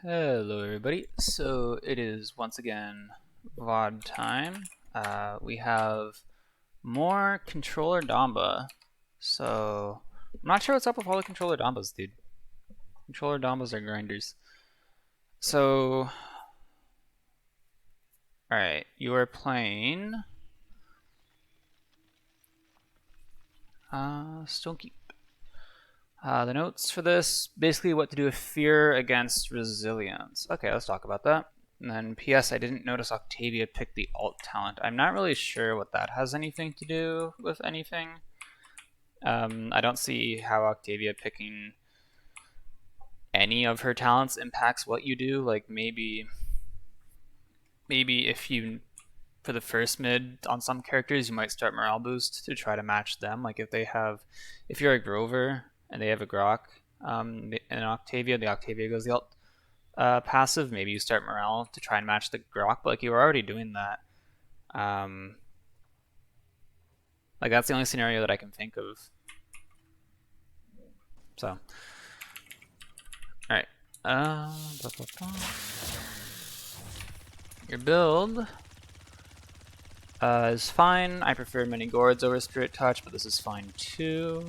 Hello everybody, so it is once again VOD time. We have more controller damba, so I'm not sure what's up with all the controller dambas, dude. Controller dambas are grinders. So, alright, you are playing Stonekeep. The notes for this, basically what to do with fear against resilience. Okay, let's talk about that. And then PS, I didn't notice Octavia picked the alt talent. I'm not really sure what that has anything to do with anything. I don't see how Octavia picking any of her talents impacts what you do. Like maybe if you, for the first mid on some characters, you might start morale boost to try to match them. Like if you're a Grover and they have a Grok, and Octavia, the Octavia goes the alt passive, maybe you start morale to try and match the Grok, but like you were already doing that. Like that's the only scenario that I can think of. So, alright. Your build is fine. I prefer mini gourds over spirit touch, but this is fine too.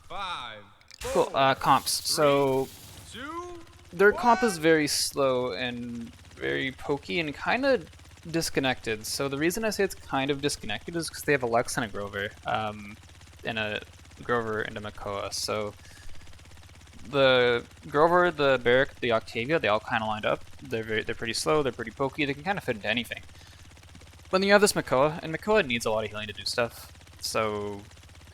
5, 4, Cool. Comps. 3, So 2, their comp is very slow and very pokey and kind of disconnected. So the reason I say it's kind of disconnected is because they have a Lux and a Grover, and a Grover and a Makoa. So the Grover, the Barrack, the Octavia, they all kind of lined up. They're pretty slow. They're pretty pokey. They can kind of fit into anything. But then you have this Makoa, and Makoa needs a lot of healing to do stuff. So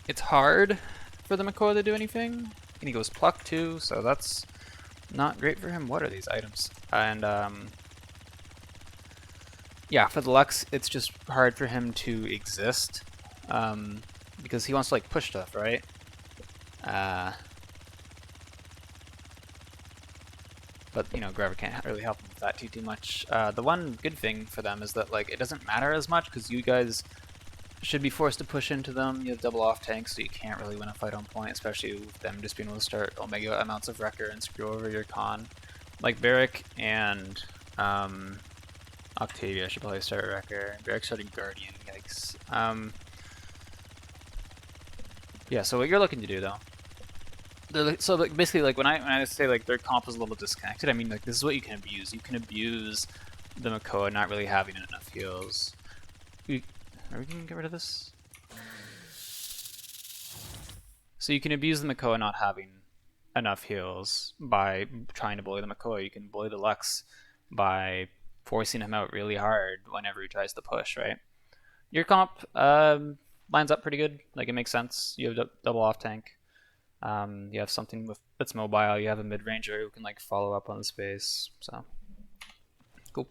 it's hard for the Makoa to do anything. And he goes pluck too, so that's not great for him. What are these items? And yeah, for the Lux, it's just hard for him to exist, because he wants to like push stuff, right? But you know, Grover can't really help him with that too much. The one good thing for them is that like it doesn't matter as much because you guys should be forced to push into them. You have double off tanks, so you can't really win a fight on point, especially with them just being able to start omega amounts of wrecker and screw over your con. Like Barrack and Octavia should probably start wrecker. Barrack starting Guardian, yikes. Yeah, so what you're looking to do though. So like, basically, like when I say like their comp is a little disconnected, I mean like this is what you can abuse. You can abuse the Makoa not really having enough heals. Are we gonna get rid of this? So you can abuse the Makoa not having enough heals by trying to bully the Makoa. You can bully the Lux by forcing him out really hard whenever he tries to push, right? Your comp lines up pretty good. Like it makes sense. You have double off tank. You have something that's mobile. You have a mid ranger who can like follow up on the space. So cool.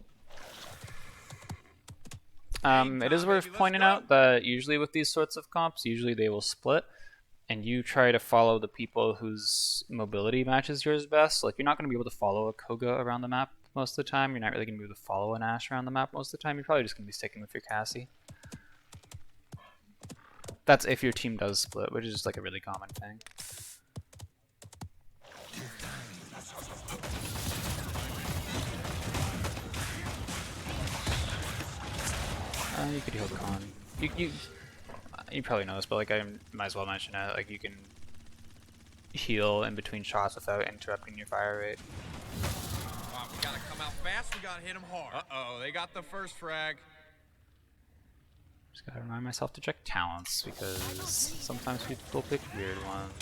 It is worth pointing out that usually with these sorts of comps, usually they will split, and you try to follow the people whose mobility matches yours best. Like you're not going to be able to follow a Koga around the map most of the time. You're not really going to be able to follow an Ashe around the map most of the time. You're probably just going to be sticking with your Cassie. That's if your team does split, which is just like a really common thing. You could heal con. You probably know this, but like I might as well mention it. Like you can heal in between shots without interrupting your fire rate. We gotta come out fast. We gotta hit them hard. Uh-oh, they got the first frag. Just gotta remind myself to check talents because sometimes people pick weird ones.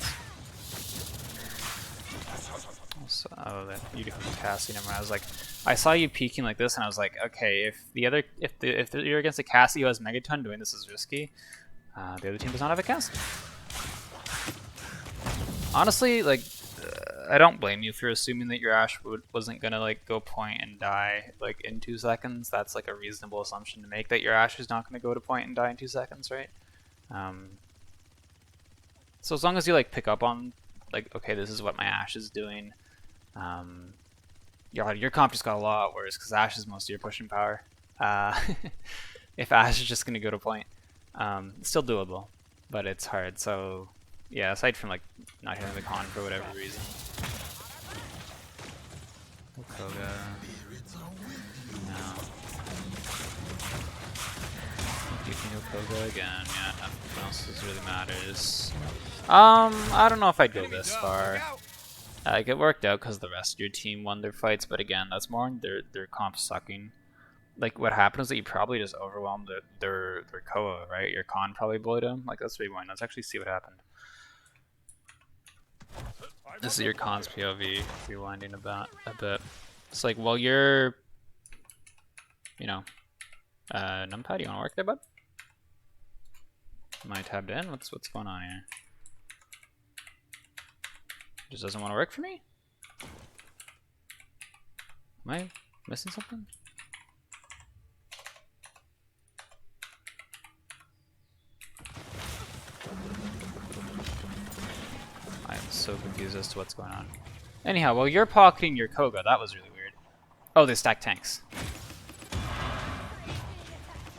Also, oh, that you do have Cassie. Never mind. I was like, I saw you peeking like this, and I was like, okay, if you're against a Cassie who has Megaton, doing this is risky. The other team does not have a Cassie. Honestly, like, I don't blame you for assuming that your Ashe wasn't gonna like go point and die like in 2 seconds. That's like a reasonable assumption to make, that your Ashe is not gonna go to point and die in 2 seconds, right? So as long as you like pick up on like, okay, this is what my Ashe is doing. Your comp just got a lot worse because Ashe is most of your pushing power. If Ashe is just gonna go to point, it's still doable, but it's hard. So yeah, aside from like not hitting the con for whatever reason. Koga. No. You can go Koga again. Yeah, nothing else really matters. I don't know if I'd go this far. Like, it worked out because the rest of your team won their fights, but again, that's more on their comp sucking. Like, what happened is that you probably just overwhelmed their Koa, right? Your con probably bullied him. Like, let's rewind. Let's actually see what happened. This is your con's POV, rewinding about a bit. It's like, well, you're, you know, numpad, you wanna work there, bud? Am I tabbed in? What's going on here? Just doesn't want to work for me? Am I missing something? I'm so confused as to what's going on. Anyhow, while you're pocketing your Koga, that was really weird. Oh, they stack tanks.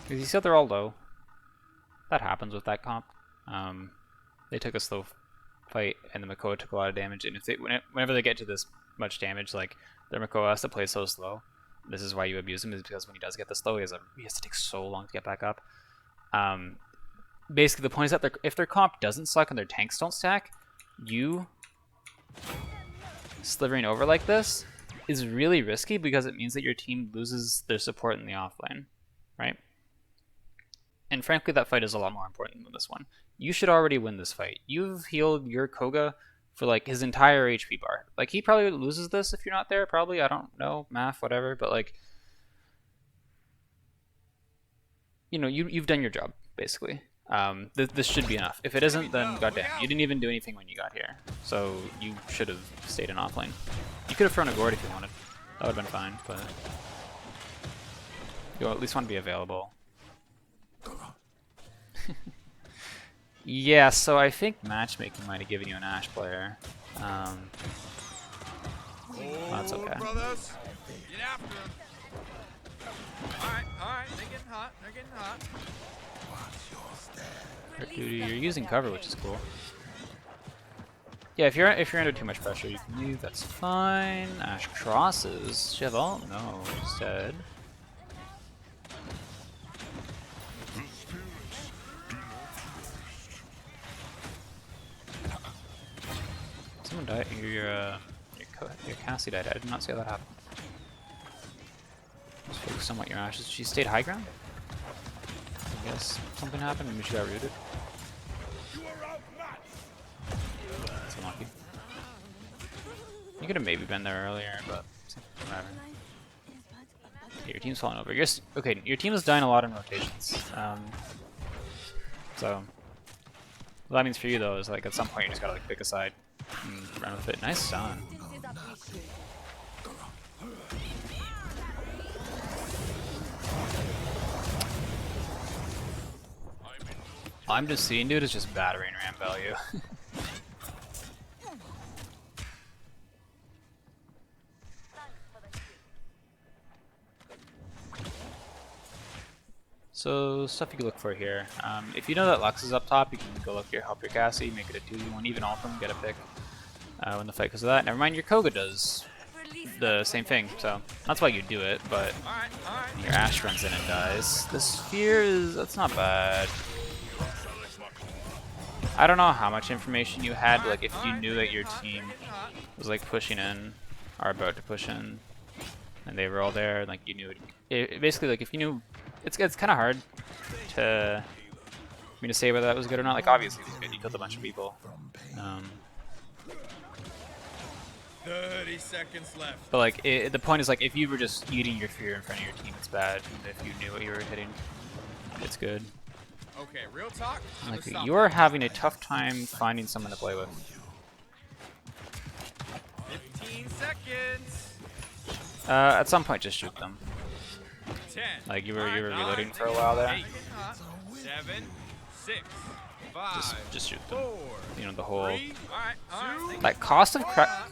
Because you see how they're all low. That happens with that comp. They took a slow fight, and the Makoa took a lot of damage. And if they, whenever they get to this much damage, like their Makoa has to play so slow. This is why you abuse him, is because when he does get the slow, he has to take so long to get back up. Basically, the point is that if their comp doesn't suck and their tanks don't stack, you slivering over like this is really risky because it means that your team loses their support in the offlane, right? And frankly, that fight is a lot more important than this one. You should already win this fight. You've healed your Koga for like his entire HP bar. Like, he probably loses this if you're not there, probably. I don't know, math, whatever, but like, you know, you've done your job, basically. This should be enough. If it isn't, then goddamn, you didn't even do anything when you got here. So you should have stayed in offlane. You could have thrown a gourd if you wanted. That would have been fine, but you at least want to be available. Yeah, so I think matchmaking might have given you an Ashe player. That's okay. Brothers, get after him. Alright, they're getting hot, Duty, you're using cover, which is cool. Yeah, if you're under too much pressure, you can leave. That's fine. Ashe crosses. She have ult? No, he's dead. Someone died. Your Cassie died. I did not see how that happened. Just focus on what your Ashe is. She stayed high ground? I guess something happened. Maybe she got rooted. That's unlucky. You could have maybe been there earlier, but whatever. Okay, your team's falling over. Okay, your team is dying a lot in rotations. So what that means for you though is like at some point you just gotta like pick a side and run with it. Nice stun. All I'm just seeing, dude, is just battering ram value. So, stuff you can look for here. If you know that Lux is up top, you can go look here, help your Cassie, make it a 2v1, even ult them, get a pick when the fight because of that. Never mind, your Koga does the same thing, so that's why you do it, but your Ashe runs in and dies. The Sphere that's not bad. I don't know how much information you had, like if you knew that your team was like pushing in, or about to push in, and they were all there, like you knew it basically, like if you knew, it's kind of hard to me to say whether that was good or not. Like obviously it was good, you killed a bunch of people. 30 seconds left. But like the point is like if you were just eating your fear in front of your team, it's bad. And if you knew what you were hitting, it's good. Okay, real talk. Like you are having a tough time finding someone to play with. 15 seconds. At some point, just shoot them. 10. Like you were reloading for a while there. 8, 7, 6, 5, Just shoot them. 4, You know the whole 3, alright. like cost of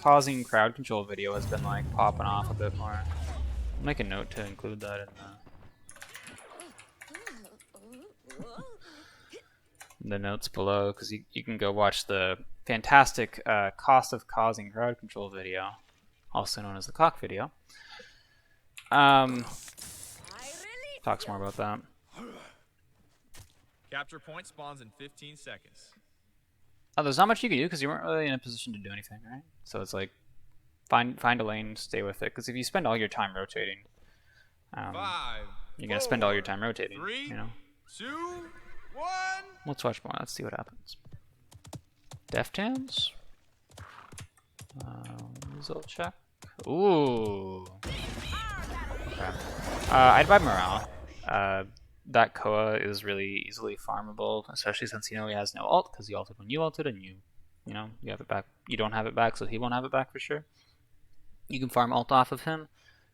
causing crowd control video has been like popping off a bit more. I'll make a note to include that in the notes below, because you can go watch the fantastic cost of causing crowd control video also known as the cock video. Talks more about that. Capture point spawns in 15 seconds. Oh, there's not much you can do because you weren't really in a position to do anything, right? So it's like, find a lane, stay with it. Because if you spend all your time rotating, you're gonna spend all your time rotating. 3, you know. 2, 1. Let's watch more. Let's see what happens. Deft hands. Result check. Ooh. Okay. I'd buy morale. That Koa is really easily farmable, especially since he has no ult, because he ulted when you ulted, and you have it back. You don't have it back, so he won't have it back for sure. You can farm ult off of him.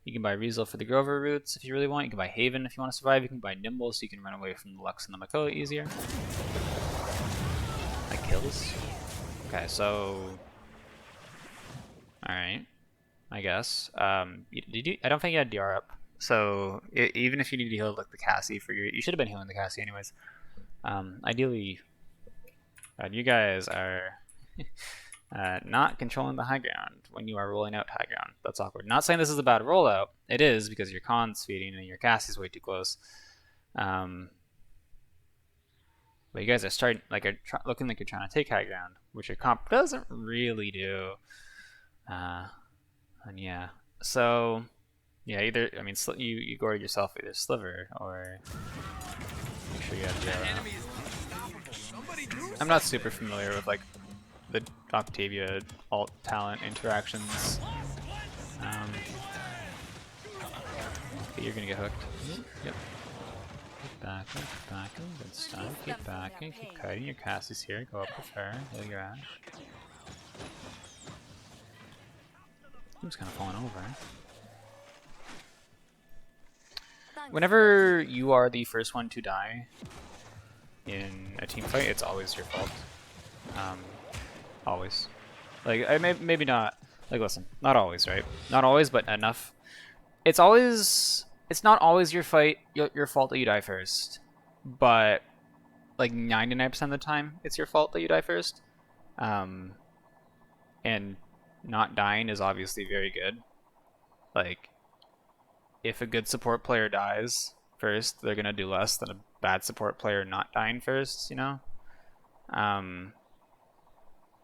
You can buy resil for the Grover roots if you really want. You can buy Haven if you want to survive. You can buy Nimble so you can run away from the Lux and the Makoa easier. That kills. Okay, so alright, I guess. I don't think you had DR up. So even if you need to heal like the Cassie for you should have been healing the Cassie anyways. Ideally, you guys are not controlling the high ground when you are rolling out high ground. That's awkward. Not saying this is a bad rollout. It is because your Khan's feeding and your Cassie's way too close. But you guys are starting looking like you're trying to take high ground, which your comp doesn't really do. And yeah, so yeah, either you gourded yourself either Sliver or make sure you have your. I'm not super familiar with like the Octavia alt talent interactions. But you're gonna get hooked. Yep. Keep backing, good stuff. Keep backing, keep kiting. Your Cassie's here. Go up with her. Heal your Ash. I'm just kind of falling over. Whenever you are the first one to die in a team fight, it's always your fault. Always. Like, maybe not. Like, listen, not always, right? Not always, but enough. It's not always your fault that you die first, but like 99% of the time, it's your fault that you die first. And not dying is obviously very good. Like, if a good support player dies first, they're gonna do less than a bad support player not dying first, you know?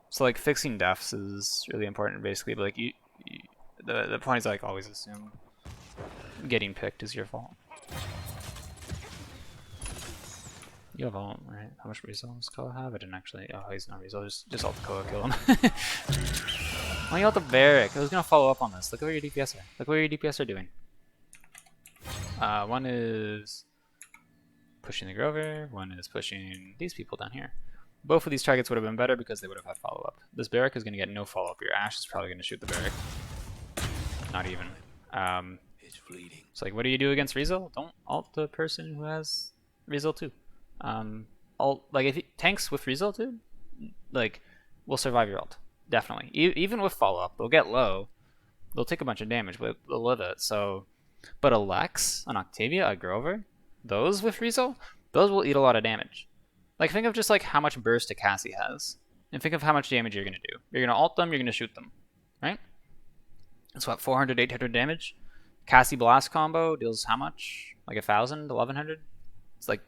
So like fixing deaths is really important basically, but like the point is like always assume getting picked is your fault. You have ult, right? How much resil does Koa have? I didn't actually. Oh, he's not resil. Just ult the Koa, kill him. Why you ult the Barrack? I was gonna follow up on this. Look at what your DPS are. Look what your DPS are doing. One is pushing the Grover. One is pushing these people down here. Both of these targets would have been better because they would have had follow up. This Barrack is gonna get no follow up. Your Ashe is probably gonna shoot the Barrack. Not even. It's fleeting. So like, what do you do against resil? Don't ult the person who has resil too. Like if tanks with resil too, like will survive your ult definitely. Even with follow up, they'll get low, they'll take a bunch of damage, but they'll live it. So, but a Lex, an Octavia, a Grover, those with resil, those will eat a lot of damage. Like think of just like how much burst a Cassie has, and think of how much damage you're gonna do. You're gonna ult them, you're gonna shoot them, right? It's what 400, 800 damage. Cassie Blast combo deals how much? Like 1,000, 1,100? It's like,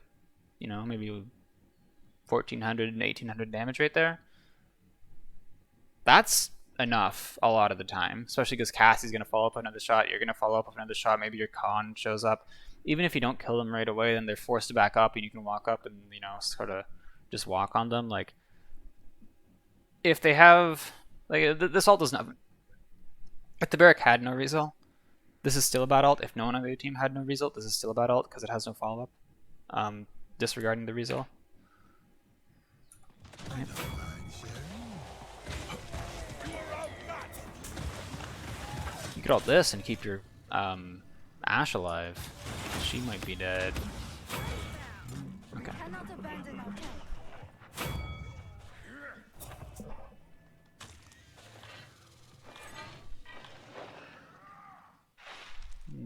you know, maybe 1,400 and 1,800 damage right there. That's enough a lot of the time, especially because Cassie's going to follow up another shot. You're going to follow up with another shot. Maybe your Khan shows up. Even if you don't kill them right away, then they're forced to back up and you can walk up and, you know, sort of just walk on them. Like, if they have, like, this ult does nothing. If the Barrack had no resil, this is still a bad ult. If no one on the team had no result, this is still a bad ult because it has no follow-up. Disregarding the result. Right. You could ult this and keep your Ashe alive. She might be dead. Okay.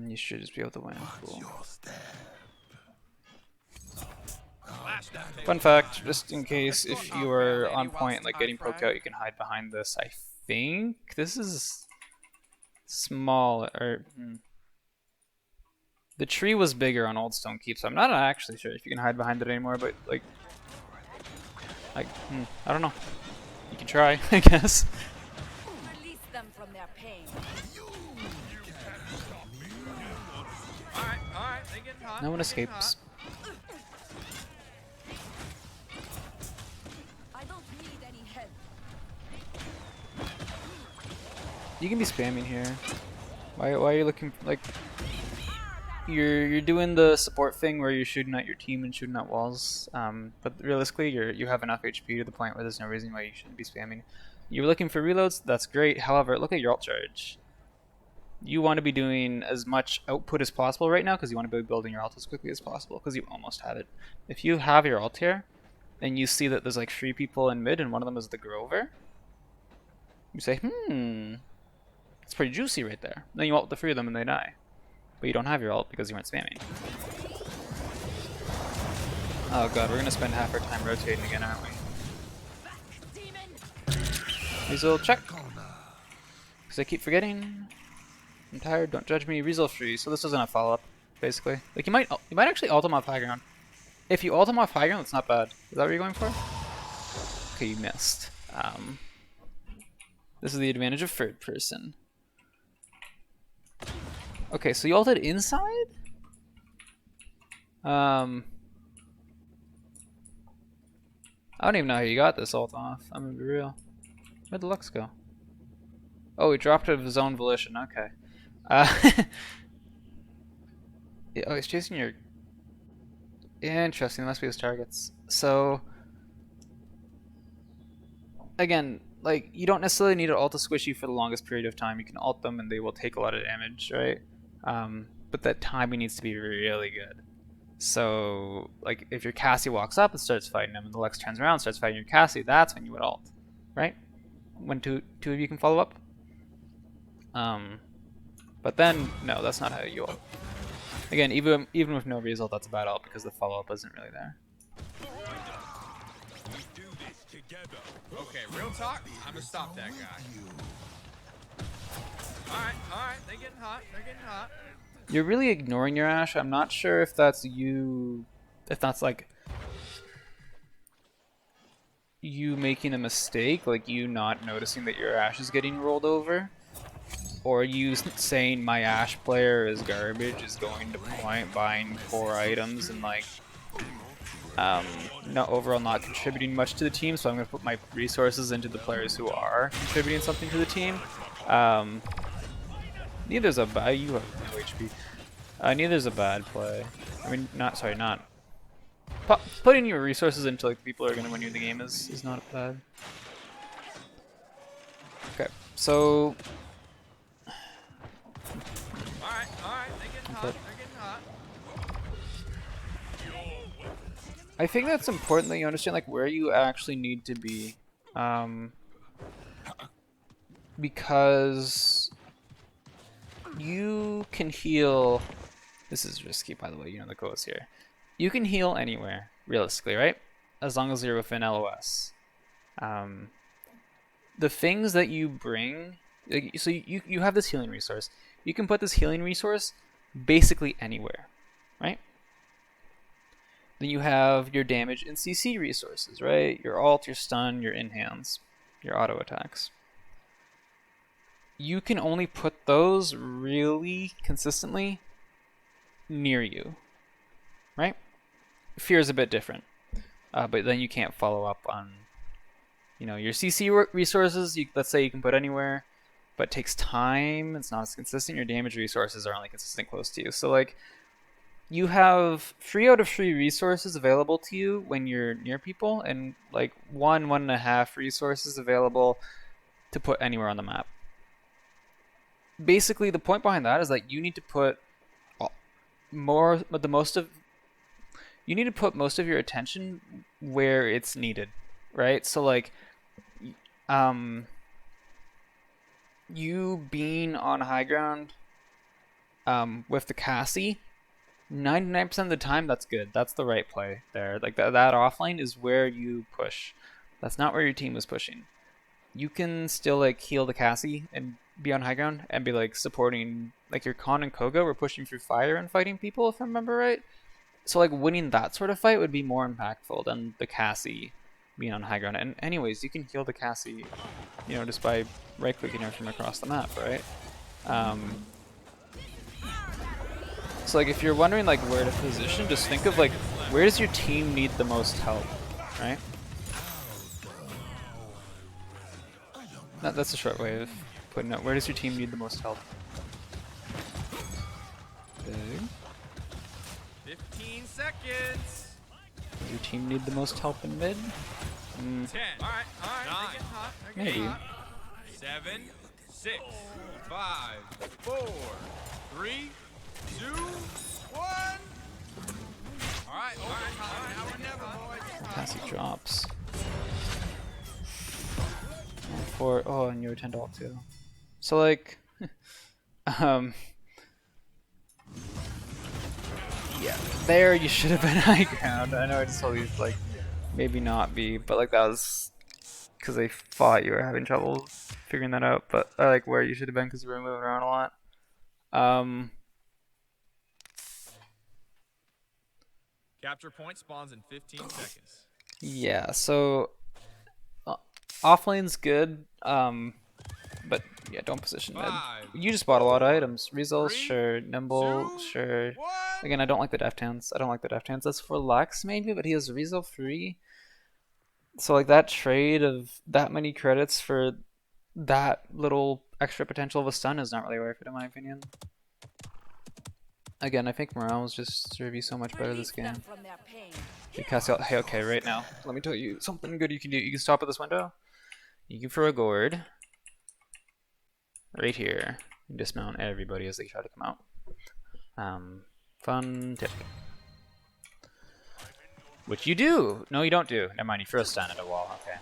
You should just be able to win. Cool. Fun fact, just in case, if you are on point, like getting poked out, you can hide behind this. I think this is small, or the tree was bigger on Old Stone Keep, so I'm not actually sure if you can hide behind it anymore. But like, I don't know. You can try, I guess. Release them from their pain. All right, they getting hot. No one they getting escapes. I don't need any help. You can be spamming here. Why are you looking like you're doing the support thing where you're shooting at your team and shooting at walls? But realistically, you have enough HP to the point where there's no reason why you shouldn't be spamming. You're looking for reloads. That's great. However, look at your ult charge. You want to be doing as much output as possible right now because you want to be building your ult as quickly as possible because you almost have it. If you have your ult here and you see that there's like 3 people in mid and one of them is the Grover, you say, it's pretty juicy right there. Then you ult the 3 of them and they die. But you don't have your ult because you weren't spamming. Oh god, we're going to spend half our time rotating again, aren't we? Resil, check. Because I keep forgetting. I'm tired, don't judge me. Resil free, so this isn't a follow-up, basically. Like, you might actually ult him off high ground. If you ult him off high ground, that's not bad. Is that what you're going for? Okay, you missed. This is the advantage of third person. Okay, so you ulted inside? I don't even know how you got this ult off. I'm gonna be real. Where'd the Lux go? Oh, he dropped it of his own volition. Okay. Yeah, oh, he's chasing your... Interesting, must be his targets. So... Again, like, you don't necessarily need to ult a squishy for the longest period of time. You can ult them and they will take a lot of damage, right? But that timing needs to be really good. So, like, if your Cassie walks up and starts fighting him and the Lux turns around and starts fighting your Cassie, that's when you would ult, right? When two of you can follow up. But then, no, that's not how you ult. Again, even with no result, that's a bad ult because the follow-up isn't really there. Okay, real talk. I'm gonna stop that guy. All right, they getting hot. They're getting hot. You're really ignoring your Ashe. I'm not sure if that's you, if that's like you making a mistake, like you not noticing that your Ashe is getting rolled over, or you saying my Ashe player is garbage, is going to point, buying 4 items, and like overall not contributing much to the team. So I'm gonna put my resources into the players who are contributing something to the team. Neither's a bad. You have no HP. Neither's a bad play. I mean, not putting your resources into like people who are gonna win you the game is not bad. Okay, so. Alright, they getting hot. They're getting hot. I think that's important that you understand like where you actually need to be, because you can heal. This is risky, by the way. You know the quotes here. You can heal anywhere, realistically, right? As long as you're within LOS. The things that you bring, like, so you have this healing resource. You can put this healing resource basically anywhere, right? Then you have your damage and CC resources, right? Your ult, your stun, your in-hands, your auto attacks. You can only put those really consistently near you, right? Fear is a bit different, but then you can't follow up on, your CC resources. Let's say you can put anywhere, but it takes time. It's not as consistent. Your damage resources are only consistent close to you. So like, you have 3 out of 3 resources available to you when you're near people, and like 1.5 resources available to put anywhere on the map. Basically, the point behind that is that you need to put most of your attention where it's needed, right? So like, you being on high ground, with the Cassie, 99% of the time, that's good. That's the right play there. Like that offline is where you push. That's not where your team was pushing. You can still like heal the Cassie and be on high ground and be like supporting, like your Khan and Koga were pushing through fire and fighting people, if I remember right. So like winning that sort of fight would be more impactful than the Cassie being on high ground. And anyways, you can heal the Cassie, you know, just by right clicking her from across the map, right? So like if you're wondering like where to position, just think of like where does your team need the most help, right? That's a short way of putting it. Where does your team need the most help? Big. 15 seconds. Does your team need the most help in mid? 10. All right. They're getting hot. They're getting Maybe. hot. 7, 6, 5, 4, 3, 2, 1. All right. Overtime. Now or never, boys. Cassie drops. 4. Oh, and you were 10 to ult too. So like, yeah, there you should have been high ground. I know I just told you like maybe not be, but like that was because they thought you were having trouble figuring that out. But I like where you should have been because you were moving around a lot. Capture point spawns in 15 seconds. Yeah, so offlane's good, but yeah, don't position mid. You just bought a lot of items. Resil, sure. Nimble, sure. Again, I don't like the deft hands. I don't like the deft hands. That's for Lux maybe, but he has Resil 3. So like that trade of that many credits for that little extra potential of a stun is not really worth it in my opinion. Again, I think morale was just serve you so much better this game. You cast out. Hey, okay, right now, let me tell you something good you can do. You can stop at this window. You can throw a gourd right here and dismount everybody as they try to come out. Fun tip. Which you do. No, you don't do. Never mind. You throw a stun at a wall. Okay.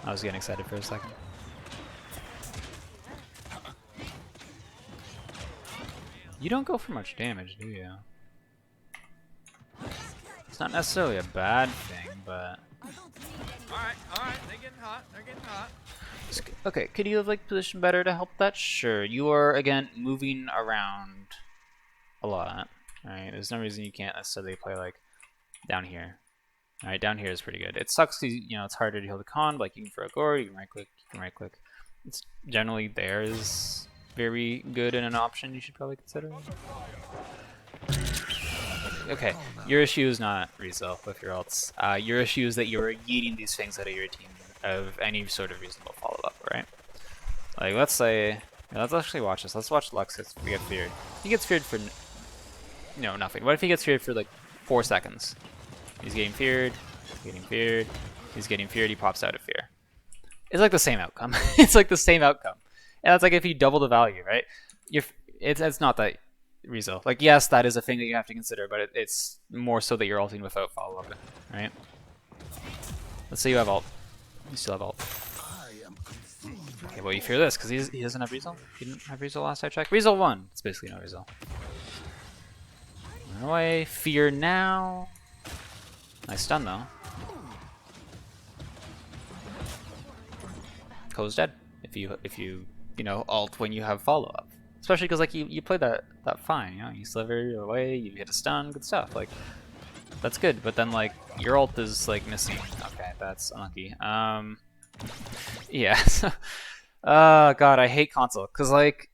I was getting excited for a second. You don't go for much damage, do you? It's not necessarily a bad thing, but... Alright, they're getting hot, Okay, could you have like positioned better to help that? Sure. You are, again, moving around a lot. Alright, there's no reason you can't necessarily play like down here. Alright, down here is pretty good. It sucks because, you know, it's harder to heal the con, but like you can throw a gore, you can right click, you can right click. It's generally there is very good and an option you should probably consider. Okay, your issue is not resil with your ults. Your issue is that you're yeeting these things out of your team of any sort of reasonable follow-up, right? Like, let's say... Yeah, let's actually watch this. Let's watch Lux get feared. He gets feared for... No, nothing. What if he gets feared for, like, 4 seconds? He's getting feared, getting feared, he's getting feared, he pops out of fear. It's like the same outcome. It's like the same outcome. And that's like if you double the value, right? It's not that resil. Like, yes, that is a thing that you have to consider, but it's more so that you're ulting without follow-up, right? Let's say you have ult. You still have ult. Okay, well, you fear this, because he doesn't have resil. He didn't have resil last I checked. Resil 1. It's basically no resil. Run away. Fear now. Nice stun, though. Ko's dead. If you know, ult when you have follow-up. Especially because, like, you play that fine, you know? You sliver away, you hit a stun, good stuff. Like, that's good, but then, like, your ult is, like, missing. Okay, that's unlucky. Yeah. God, I hate console. Because, like,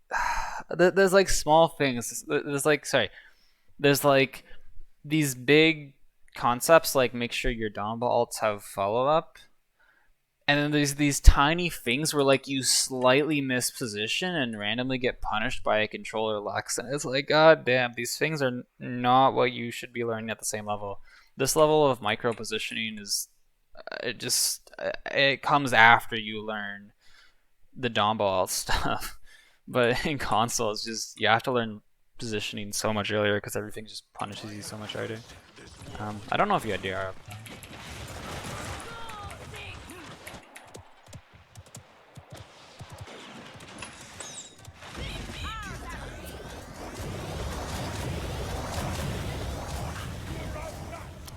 there's, like, small things. There's, like, these big concepts, like, make sure your damba ults have follow-up. And then there's these tiny things where, like, you slightly miss position and randomly get punished by a controller Lux. And it's like, god damn, these things are not what you should be learning at the same level. This level of micro positioning is, it comes after you learn the damba ult stuff. But in console, it's just, you have to learn positioning so much earlier because everything just punishes you so much harder. I don't know if you had DR up.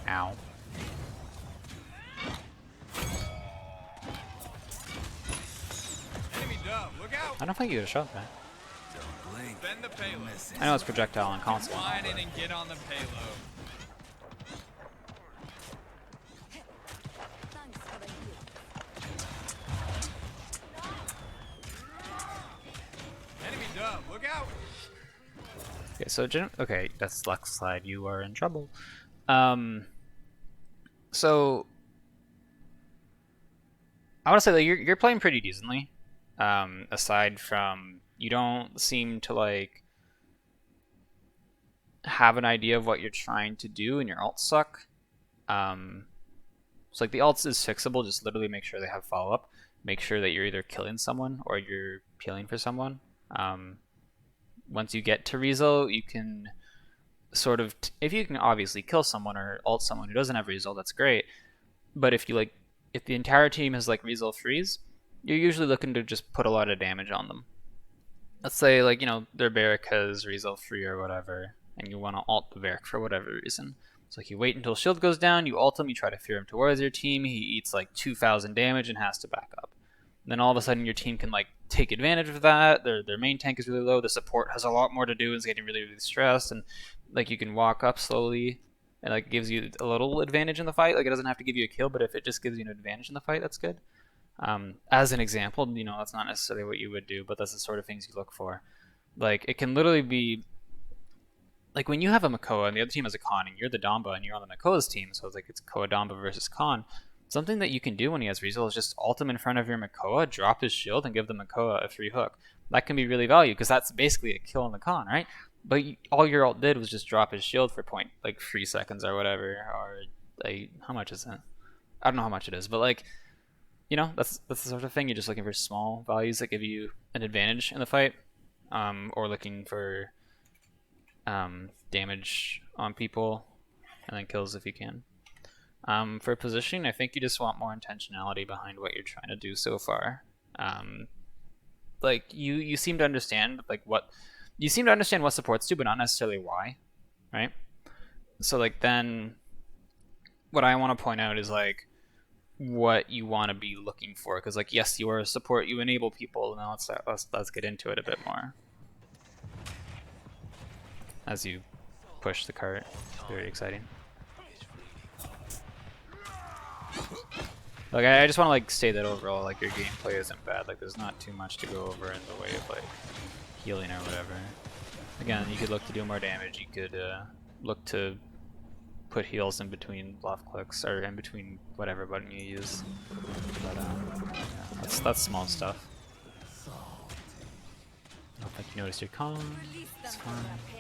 Ow. Enemy dub, look out! I don't think you would have shot that. Bend the payload. I know it's projectile on console. Slide in and get on the payload. Thanks for the heal. Enemy dub. Look out. Okay, so okay, that's left slide. You are in trouble. So I want to say that you're playing pretty decently. Aside from you don't seem to like have an idea of what you're trying to do, and your alts suck. So like the alts is fixable. Just literally make sure they have follow up. Make sure that you're either killing someone or you're peeling for someone. Once you get to resil, you can sort of if you can obviously kill someone or ult someone who doesn't have resil, that's great. But if the entire team has like resil freeze, you're usually looking to just put a lot of damage on them. Let's say like their barrack has resil free or whatever, and you want to ult the barrack for whatever reason. So like you wait until shield goes down, you ult him, you try to fear him towards your team. He eats like 2,000 damage and has to back up. And then all of a sudden your team can like take advantage of that. Their main tank is really low. The support has a lot more to do and is getting really stressed, and like you can walk up slowly and like gives you a little advantage in the fight. Like it doesn't have to give you a kill, but if it just gives you an advantage in the fight, that's good. As an example, that's not necessarily what you would do, but that's the sort of things you look for. Like it can literally be like when you have a Makoa and the other team has a Khan and you're the Damba and you're on the Makoa's team, so it's like it's Koa Damba versus Khan. Something that you can do when he has resil is just ult him in front of your Makoa, drop his shield, and give the Makoa a free hook. That can be really valuable because that's basically a kill on the Khan, right? But all your ult did was just drop his shield for 3 seconds or whatever, or like how much is that? I don't know how much it is, but like that's the sort of thing. You're just looking for small values that give you an advantage in the fight, or looking for damage on people and then kills if you can. For positioning, I think you just want more intentionality behind what you're trying to do so far. Like you seem to understand what supports do, but not necessarily why, right? So like then what I want to point out is like what you want to be looking for, because like yes, you are a support, you enable people. Now let's get into it a bit more as you push the cart. Very exciting. Like I just want to like say that overall like your gameplay isn't bad. Like there's not too much to go over in the way of like healing or whatever. Again, you could look to do more damage. You could look to put heals in between bluff clicks or in between whatever button you use. But yeah, that's small stuff. I don't think you noticed your con. Release It's them from fine. their pain.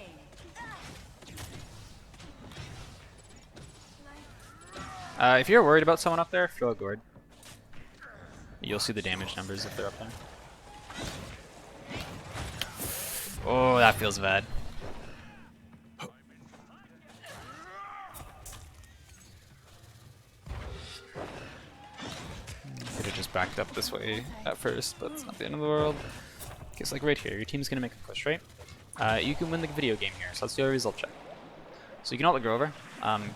If you're worried about someone up there, throw a gourd. You'll see the damage numbers if they're up there. Oh, that feels bad. Could have just backed up this way at first, but it's not the end of the world. Okay, so like right here, your team's gonna make a push, right? You can win the video game here, so let's do a result check. So you can ult the Grover.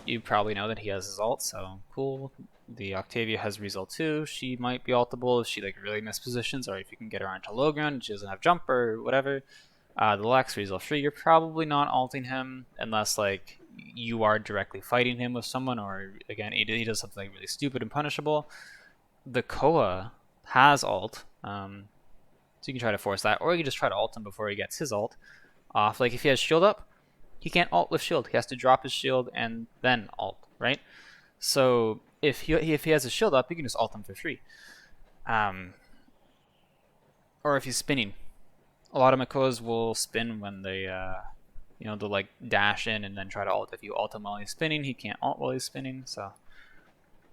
You probably know that he has his ult, so cool. The Octavia has resil too. She might be ultable if she like really mispositions, or if you can get her onto low ground and she doesn't have jump or whatever. The Lex resil free. You're probably not ulting him unless like you are directly fighting him with someone, or again he does something like really stupid and punishable. The Koa has ult, so you can try to force that, or you can just try to ult him before he gets his ult off. Like if he has shield up, he can't ult with shield. He has to drop his shield and then ult, right? So if he has his shield up, you can just ult him for free. Or if he's spinning, a lot of Makoas will spin when they, they'll like dash in and then try to ult. If you ult him while he's spinning, he can't ult while he's spinning. So,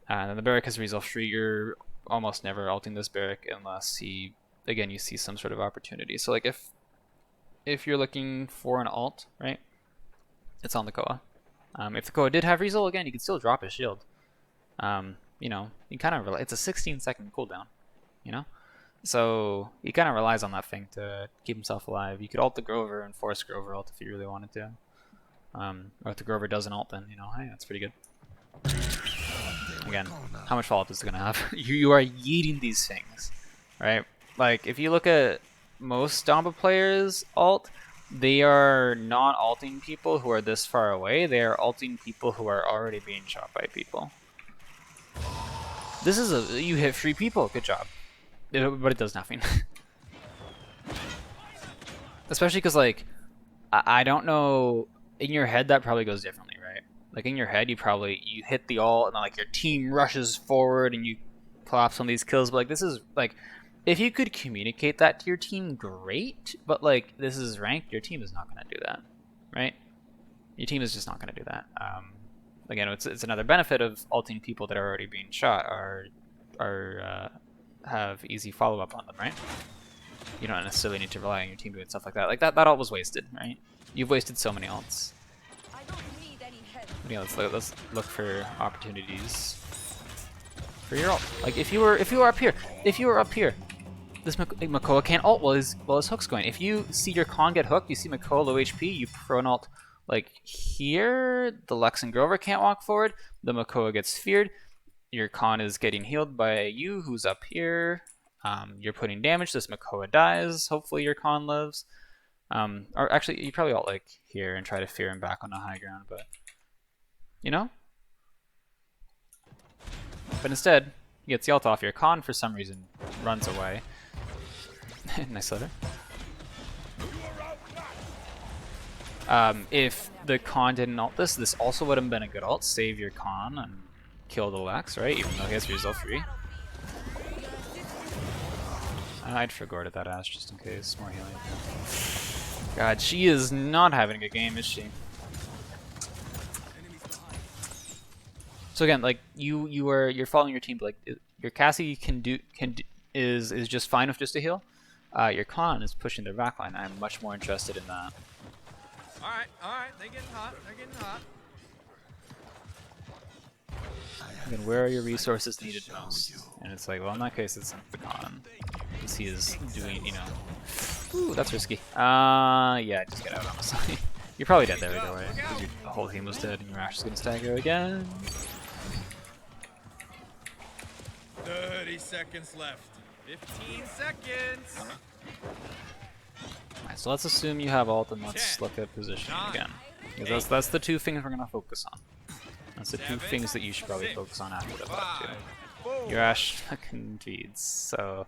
then the barrack has resolve free. You're almost never ulting this barrack unless you see some sort of opportunity. So like if you're looking for an ult, right? It's on the Koa. If the Koa did have resil, again, you can still drop his shield. You kind of it's a 16-second cooldown, so he kind of relies on that thing to keep himself alive. You could ult the Grover and force Grover ult if you really wanted to. Or if the Grover doesn't ult, then hey, that's pretty good. Again, how much follow-up is it gonna have? you are yeeting these things, right? Like if you look at most damba players ult, they are not ulting people who are this far away. They are ulting people who are already being shot by people. This is a you hit 3 people. Good job, but it does nothing. Especially because like I don't know, in your head that probably goes differently, right? Like in your head you hit the ult and then like your team rushes forward and you collapse on these kills. But like this is like, if you could communicate that to your team, great. But like this is ranked, your team is not going to do that, right? Your team is just not going to do that. Again, it's another benefit of ulting people that are already being shot have easy follow up on them, right? You don't necessarily need to rely on your team doing stuff like that. Like that ult was wasted, right? You've wasted so many ults. I don't need any help. But yeah, let's look for opportunities for your ult. Like if you were up here, this Makoa can't ult while his hook's going. If you see your con get hooked, you see Makoa low HP, you prone ult like here. The Lex and Grover can't walk forward. The Makoa gets feared. Your con is getting healed by you, who's up here. You're putting damage. This Makoa dies. Hopefully your con lives. Or actually, you probably ult like here and try to fear him back on the high ground, but you know. But instead, he gets the ult off. Your con for some reason runs away. Nice letter. If the con didn't ult this also would have been a good ult. Save your con and kill the Lex, right? Even though he has resil 3. I'd forgotten that Ash just in case. More healing. God, she is not having a good game, is she? So again, like you're following your team, but like your Cassie is just fine with just a heal. Your con is pushing their backline. I'm much more interested in that. All right, they're getting hot. Again, where are your resources needed most? And it's like, well, in that case, it's the con. Because he is doing, you know... Ooh, that's risky. Yeah, just get out, honestly. You're probably dead there either way, because the whole team was dead and your Ash is going to stagger again. 30 seconds left. 15 seconds. Alright, so let's assume you have ult and let's look at positioning again. Because that's the 2 things we're going to focus on. That's the 2 things that you should probably focus on after the bot too. Your Ash fucking feeds. So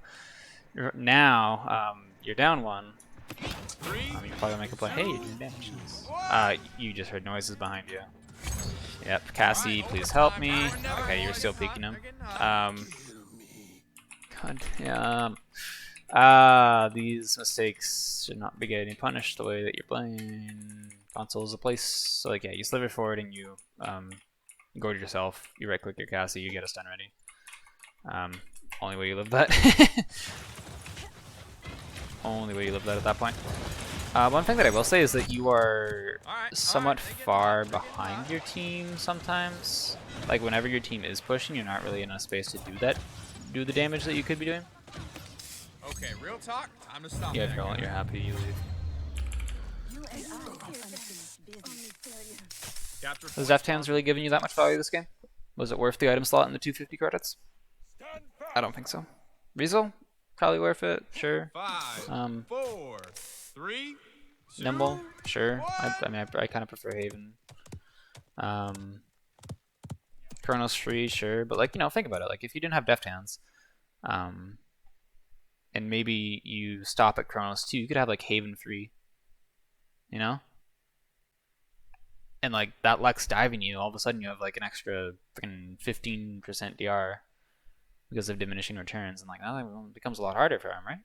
now you're down 1. You probably make a play. Hey, you're doing damage. You just heard noises behind you. Yep, Cassie, please help me. Okay, you're still peeking him. God damn. These mistakes should not be getting punished the way that you're playing. Console is a place. So like, yeah, you sliver forward and you go to yourself. You right click your Cassie, you get a stun ready. Only way you live that. Only way you live that at that point. One thing that I will say is that you are somewhat far behind your team sometimes. Like whenever your team is pushing, you're not really in a space to do the damage that you could be doing. Okay, real talk. Time to stop. Yeah, if you're happy, you leave. Has Deft Hands really given you that much value this game? Was it worth the item slot and the 250 credits? I don't think so. Resil? Probably worth it, sure. 5, 4, 3, 2, Nimble, sure. I mean, I kind of prefer Haven. Chronos free, sure. But like, you know, think about it. Like, if you didn't have Deft Hands, and maybe you stop at Chronos 2, you could have like Haven free. You know? And like that Lex diving you, all of a sudden you have like an extra freaking 15% DR because of diminishing returns, and like that becomes a lot harder for him, right?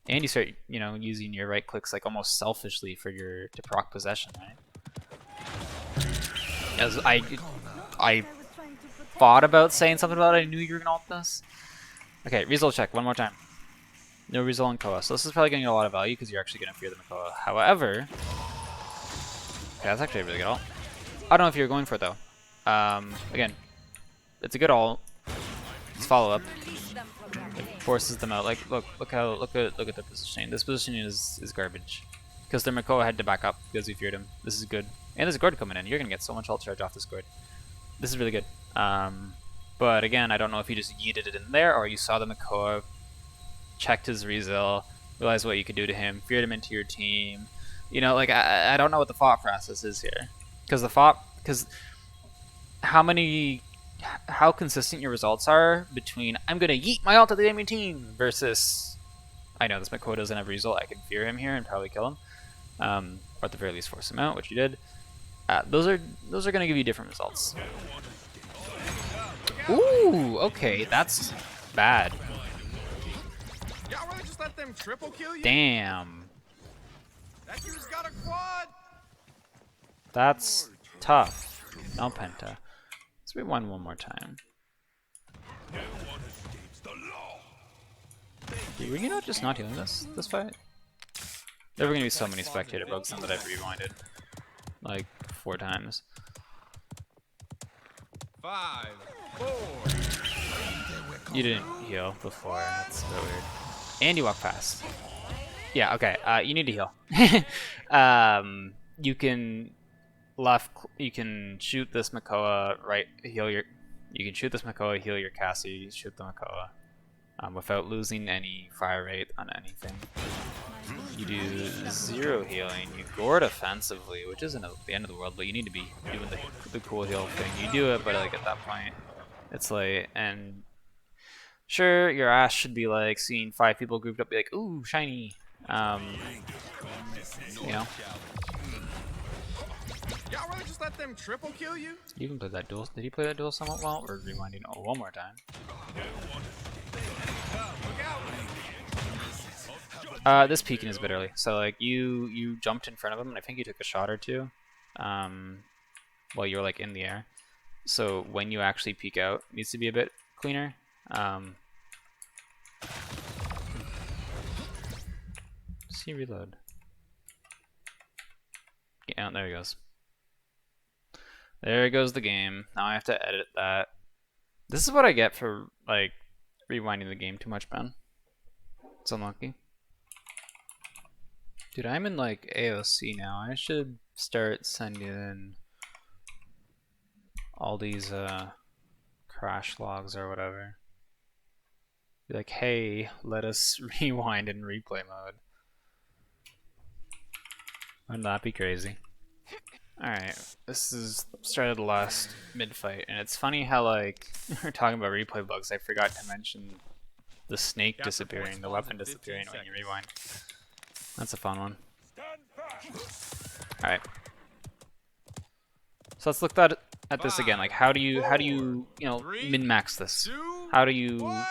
And you start, you know, using your right clicks like almost selfishly for to proc possession, right? As I thought about saying something about it, I knew you were gonna ult this. Okay, resil check one more time. No resil on Koa, so this is probably gonna get a lot of value because you're actually gonna fear the Makoa. However, okay, that's actually a really good ult. I don't know if you're going for it though. Again, it's a good ult. It's follow up. It forces them out. Like look at the positioning. This positioning is garbage because their Makoa had to back up because we feared him. This is good, and there's a gourd coming in. You're gonna get so much ult charge off this gourd. This is really good. But again, I don't know if you just yeeted it in there or you saw the Makoa checked his resil, realized what you could do to him, feared him into your team. You know, like I don't know what the thought process is here, because how consistent your results are between I'm gonna yeet my ult at the enemy team versus I know this Makoto doesn't have a result, I can fear him here and probably kill him, or at the very least force him out, which you did. Those are gonna give you different results. Ooh, okay, that's bad. Y'all really just let them triple kill you? Damn, That dude's got a quad. that's tough. No penta. Let's rewind one more time. Dude, were you not just not healing this fight? There were gonna be so many spectator bugs now that I've rewinded like 4 times. 5, 4. You didn't heal before. That's so weird. And you walk fast. Yeah. Okay. You need to heal. You can you can shoot this Makoa, right? Heal your. You can shoot this Makoa, heal your Cassie, shoot the Makoa, without losing any fire rate on anything. You do 0 healing. You gourd offensively, which isn't the end of the world, but you need to be doing the cool heal thing. You do it, but like at that point, it's late. And sure, your ass should be like seeing 5 people grouped up, be like, ooh, shiny. You know. Y'all really just let them triple kill you? You can play that duel. Did he play that duel somewhat well? We're rewinding one more time. This peeking is a bit early. So like you jumped in front of him, and I think you took a shot or 2, while you were like in the air. So when you actually peek out, it needs to be a bit cleaner. See reload. Yeah, there he goes. There goes the game. Now I have to edit that. This is what I get for like rewinding the game too much, man. It's unlucky. Dude, I'm in like AOC now. I should start sending in all these crash logs or whatever. Be like, hey, let us rewind in replay mode. Wouldn't that be crazy? Alright, this is start of the last mid-fight, and it's funny how, like, we're talking about replay bugs, I forgot to mention the snake disappearing, the weapon disappearing when you rewind. That's a fun one. Alright. So let's look at this again, like, how do you know, min-max this? How do you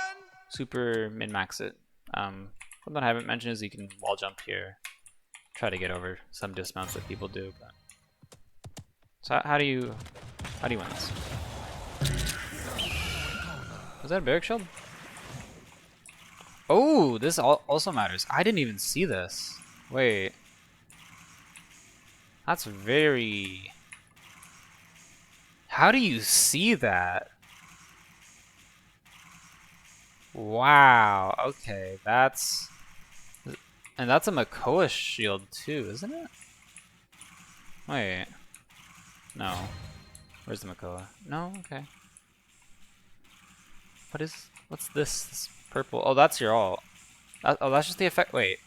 super min-max it? Something I haven't mentioned is you can wall jump here. Try to get over some dismounts that people do, but... So how do you win this? Was that a barrack shield? Oh, this also matters. I didn't even see this. Wait. That's very... How do you see that? Wow, okay, that's... And that's a Makoa shield too, isn't it? Wait. No. Where's the Makoa? No, okay. What's this? This purple. Oh, that's your ult. Oh, that's just the effect. Wait.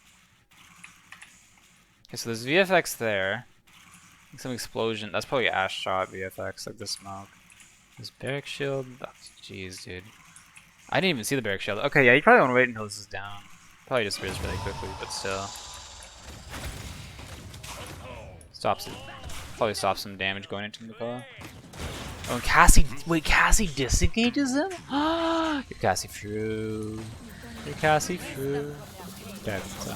Okay, so there's VFX there. Some explosion. That's probably Ash shot VFX, like the smoke. There's barrack shield. Oh, jeez, dude. I didn't even see the barrack shield. Okay, yeah, you probably want to wait until this is down. Probably disappears really quickly, but still. Stops it. Probably stops some damage going into Makoa. Oh, and Cassie. Wait, Cassie disengages him? You're Cassie through. You're Cassie through. Dead, so.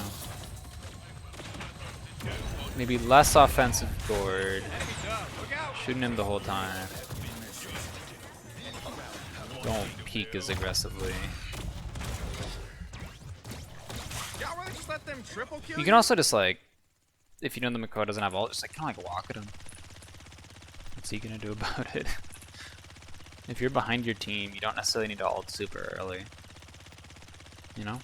Maybe less offensive gourd. Shooting him the whole time. Don't peek as aggressively. You can also just like, if you know the Makoa doesn't have ult, just like kind of like walk at him. What's he gonna do about it? If you're behind your team, you don't necessarily need to ult super early. You know?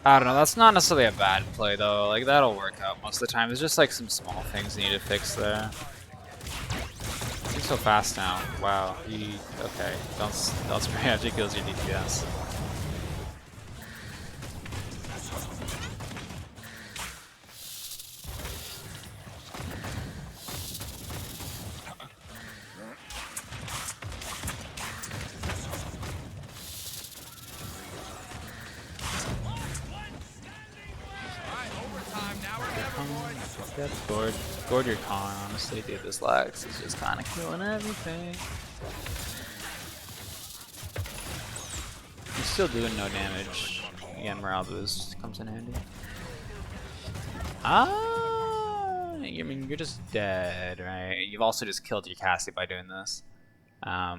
I don't know, that's not necessarily a bad play though, like that'll work out most of the time. There's just like some small things you need to fix there. He's so fast now. Wow, okay. Don't spray after he kills your DPS. Yeah, gourd your con, honestly, dude. This Lex is just kind of killing everything. You're still doing no damage. Again, morale boost comes in handy. I mean, you're just dead, right? You've also just killed your Cassie by doing this. Now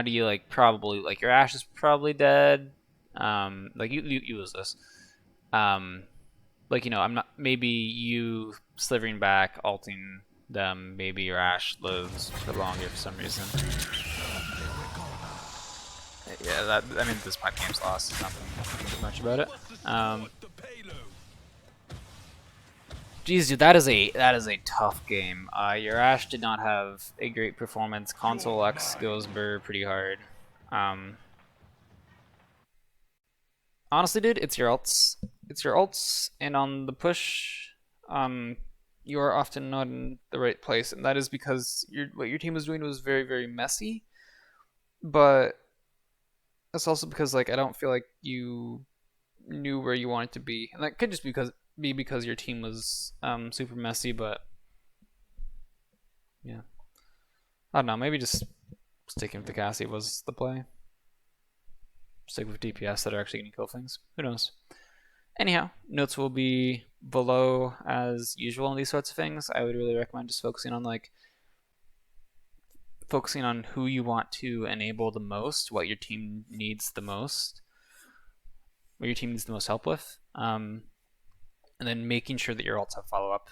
do you like probably like your Ashe is probably dead. Like you lose this. Like I'm not. Maybe you slivering back, alting them. Maybe your Ashe lives for longer for some reason. Yeah, that. I mean, this pipe game's lost. There's nothing much about it. Geez, dude, that is a tough game. Your Ashe did not have a great performance. Console X goes burr pretty hard. Honestly, dude, it's your ults. It's your ults, and on the push, you are often not in the right place, and that is because what your team was doing was very, very messy. But that's also because like I don't feel like you knew where you wanted to be, and that could just be because your team was super messy. But yeah, I don't know. Maybe just sticking with the Cassie was the play. Stick with DPS that are actually going to kill things. Who knows? Anyhow, notes will be below as usual on these sorts of things. I would really recommend just focusing on who you want to enable the most, what your team needs the most, what your team needs the most help with, and then making sure that your ults have follow up.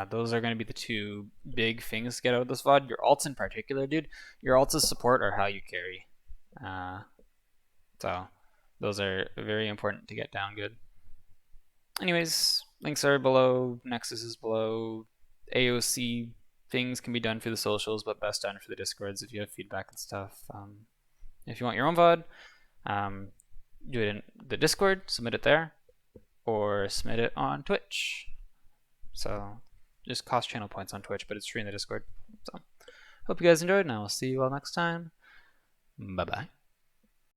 Those are going to be the two big things to get out of this VOD. Your ults in particular, dude. Your ults as support are how you carry. So those are very important to get down good. Anyways, links are below, Nexus is below, AOC things can be done for the socials, but best done for the Discords if you have feedback and stuff. If you want your own VOD, do it in the Discord, submit it there, or submit it on Twitch. So just cost channel points on Twitch, but it's free in the Discord. So hope you guys enjoyed, and I will see you all next time. Bye-bye.